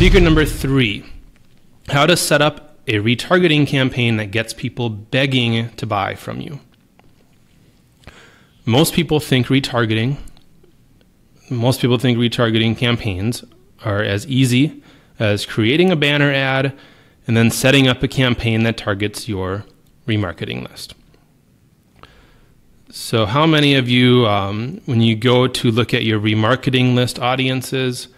Secret number 3, how to set up a retargeting campaign that gets people begging to buy from you. Most people think retargeting campaigns are as easy as creating a banner ad and then setting up a campaign that targets your remarketing list. So how many of you, when you go to look at your remarketing list audiences,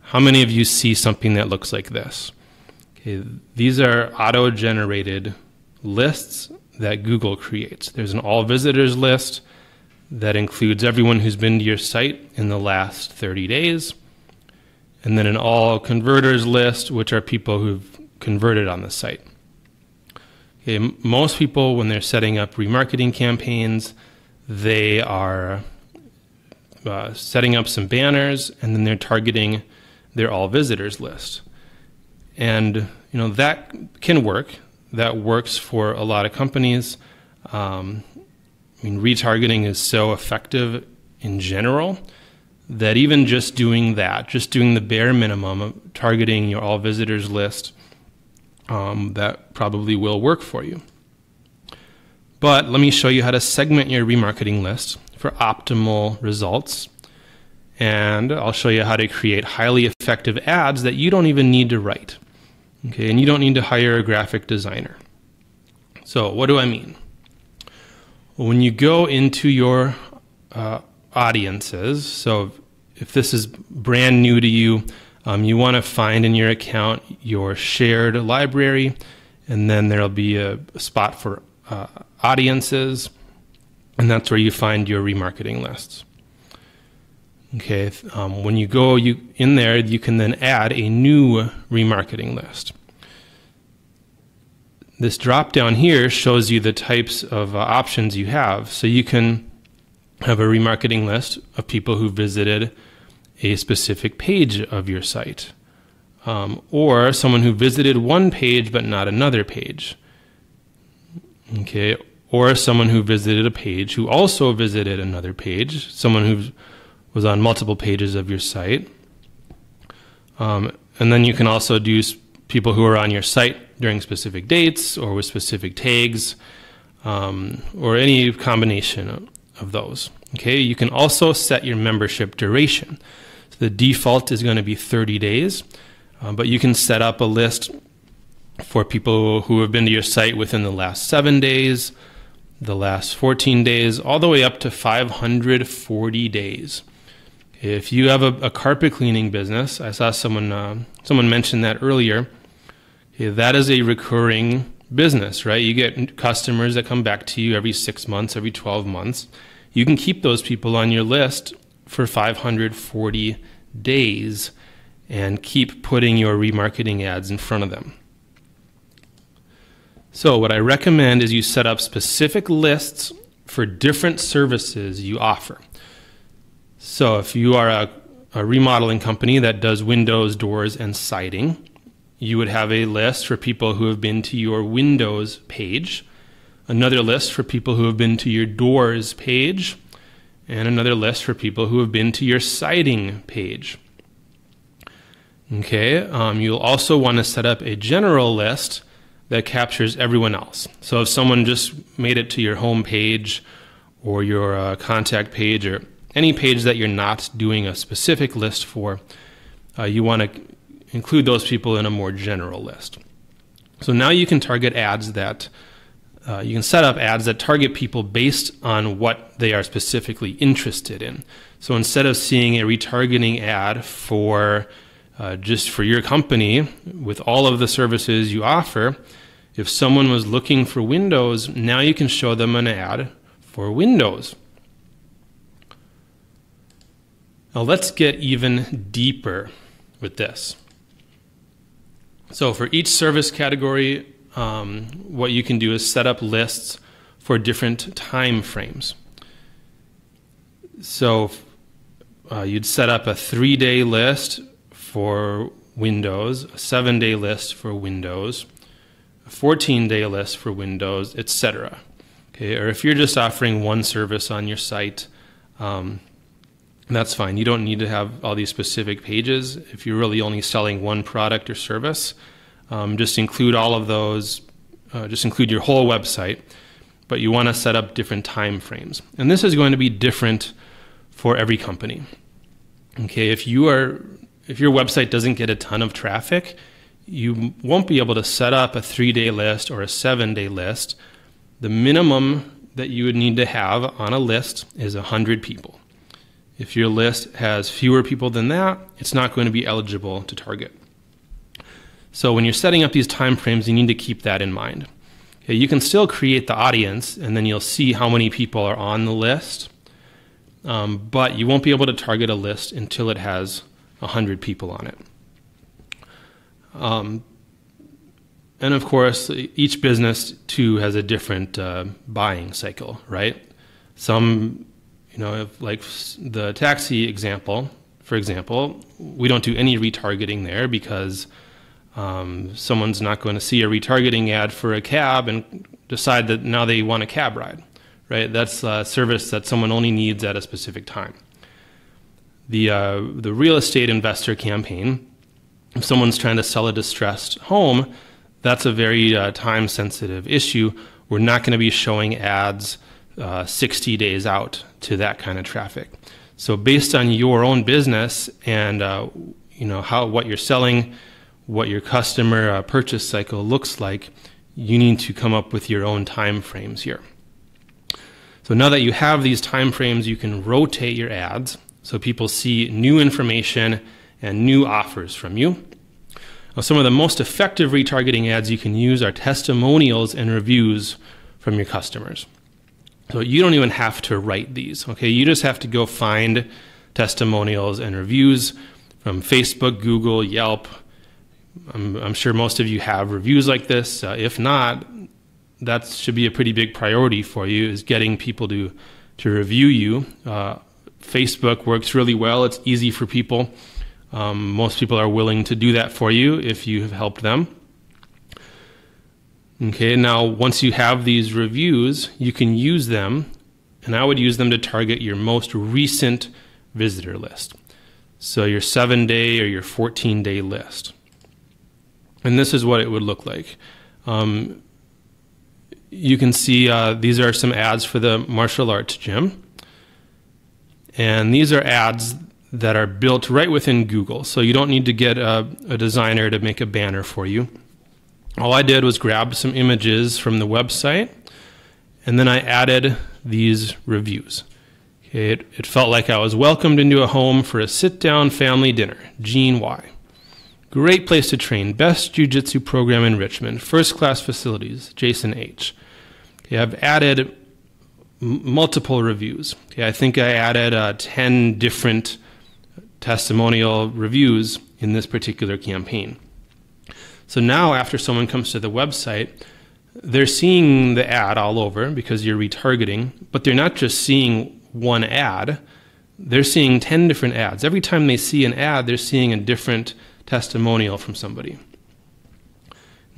how many of you see something that looks like this? Okay, these are auto-generated lists that Google creates. There's an all visitors list that includes everyone who's been to your site in the last 30 days. And then an all converters list, which are people who've converted on the site. Okay, most people, when they're setting up remarketing campaigns, they are setting up some banners and then they're targeting their all visitors list. And that can work. That works for a lot of companies. Retargeting is so effective in general that even just doing that, just doing the bare minimum of targeting your all visitors list, that probably will work for you. But let me show you how to segment your remarketing list for optimal results. And I'll show you how to create highly effective ads that you don't even need to write. Okay, and you don't need to hire a graphic designer. So what do I mean? When you go into your audiences, so if this is brand new to you, you want to find in your account your shared library, and then there'll be a spot for audiences, and that's where you find your remarketing lists. Okay, when you go in there, you can then add a new remarketing list. This drop down here shows you the types of options you have. So you can have a remarketing list of people who visited a specific page of your site, or someone who visited one page but not another page. Okay, or someone who visited a page who also visited another page, someone who was on multiple pages of your site. And then you can also do people who are on your site during specific dates or with specific tags, or any combination of those. Okay, you can also set your membership duration. So the default is going to be 30 days, but you can set up a list for people who have been to your site within the last 7 days, the last 14 days, all the way up to 540 days. If you have a carpet cleaning business, I saw someone mention that earlier, that is a recurring business, right? You get customers that come back to you every 6 months, every 12 months. You can keep those people on your list for 540 days and keep putting your remarketing ads in front of them. So what I recommend is you set up specific lists for different services you offer. So if you are a remodeling company that does windows, doors, and siding, you would have a list for people who have been to your windows page, another list for people who have been to your doors page, and another list for people who have been to your siding page. Okay, you'll also want to set up a general list that captures everyone else. So if someone just made it to your home page or your contact page or any page that you're not doing a specific list for, you want to include those people in a more general list. So now you can target ads that, you can set up ads that target people based on what they are specifically interested in. So instead of seeing a retargeting ad for just for your company with all of the services you offer, if someone was looking for Windows, now you can show them an ad for Windows. Now let's get even deeper with this. So for each service category, what you can do is set up lists for different time frames. So you'd set up a 3-day list for Windows, a 7-day list for Windows, a 14-day list for Windows, etc. Okay, or if you're just offering one service on your site, that's fine. You don't need to have all these specific pages. If you're really only selling one product or service, just include all of those, just include your whole website, but you want to set up different time frames. And this is going to be different for every company. Okay, if your website doesn't get a ton of traffic, you won't be able to set up a 3-day list or a 7-day list. The minimum that you would need to have on a list is 100 people. If your list has fewer people than that, it's not going to be eligible to target. So when you're setting up these time frames, you need to keep that in mind. Okay, you can still create the audience, and then you'll see how many people are on the list, but you won't be able to target a list until it has 100 people on it. And of course, each business too has a different buying cycle, right? Some, like the taxi example, for example, we don't do any retargeting there because someone's not going to see a retargeting ad for a cab and decide that now they want a cab ride, right? That's a service that someone only needs at a specific time. The real estate investor campaign, if someone's trying to sell a distressed home, that's a very time-sensitive issue. We're not going to be showing ads 60 days out to that kind of traffic. So based on your own business and what you're selling, what your customer purchase cycle looks like, you need to come up with your own time frames here. So now that you have these time frames, you can rotate your ads so people see new information and new offers from you. Now, some of the most effective retargeting ads you can use are testimonials and reviews from your customers. So you don't even have to write these, okay? You just have to go find testimonials and reviews from Facebook, Google, Yelp. I'm sure most of you have reviews like this. If not, that should be a pretty big priority for you, is getting people to review you. Facebook works really well. It's easy for people. Most people are willing to do that for you if you have helped them. Okay, now once you have these reviews, you can use them, and I would use them to target your most recent visitor list. So your 7-day or your 14-day list. And this is what it would look like. You can see these are some ads for the martial arts gym. And these are ads that are built right within Google. So you don't need to get a designer to make a banner for you. All I did was grab some images from the website, and then I added these reviews. Okay, it felt like I was welcomed into a home for a sit-down family dinner. Gene Y. Great place to train. Best jiu-jitsu program in Richmond. First-class facilities. Jason H. Okay, I've added multiple reviews. Okay, I think I added 10 different testimonial reviews in this particular campaign. So now after someone comes to the website, they're seeing the ad all over because you're retargeting, but they're not just seeing one ad, they're seeing 10 different ads. Every time they see an ad, they're seeing a different testimonial from somebody.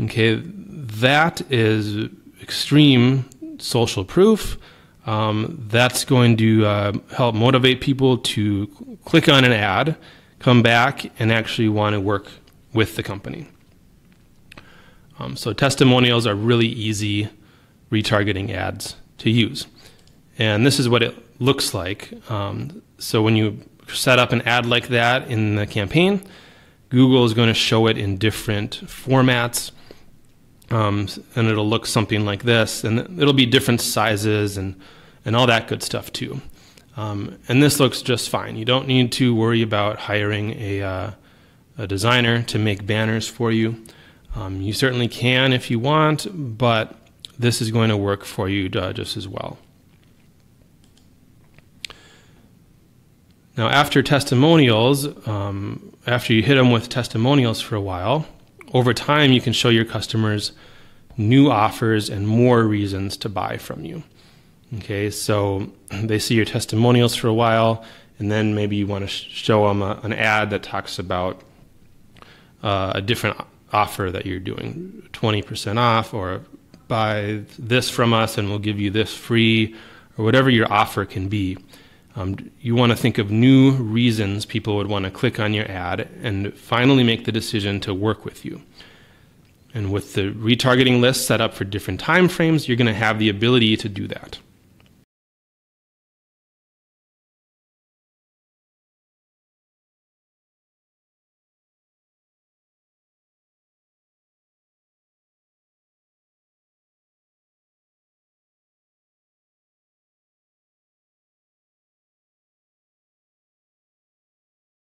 Okay, that is extreme social proof. That's going to help motivate people to click on an ad, come back, and actually want to work with the company. So testimonials are really easy retargeting ads to use. And this is what it looks like. So when you set up an ad like that in the campaign, Google is going to show it in different formats. And it'll look something like this. And it'll be different sizes and all that good stuff too. And this looks just fine. You don't need to worry about hiring a designer to make banners for you. You certainly can if you want, but this is going to work for you just as well. Now, after testimonials, after you hit them with testimonials for a while, over time you can show your customers new offers and more reasons to buy from you. Okay, so they see your testimonials for a while, and then maybe you want to show them an ad that talks about a different offer that you're doing, 20% off, or buy this from us and we'll give you this free, or whatever your offer can be. You want to think of new reasons people would want to click on your ad and finally make the decision to work with you. And with the retargeting list set up for different time frames, you're going to have the ability to do that.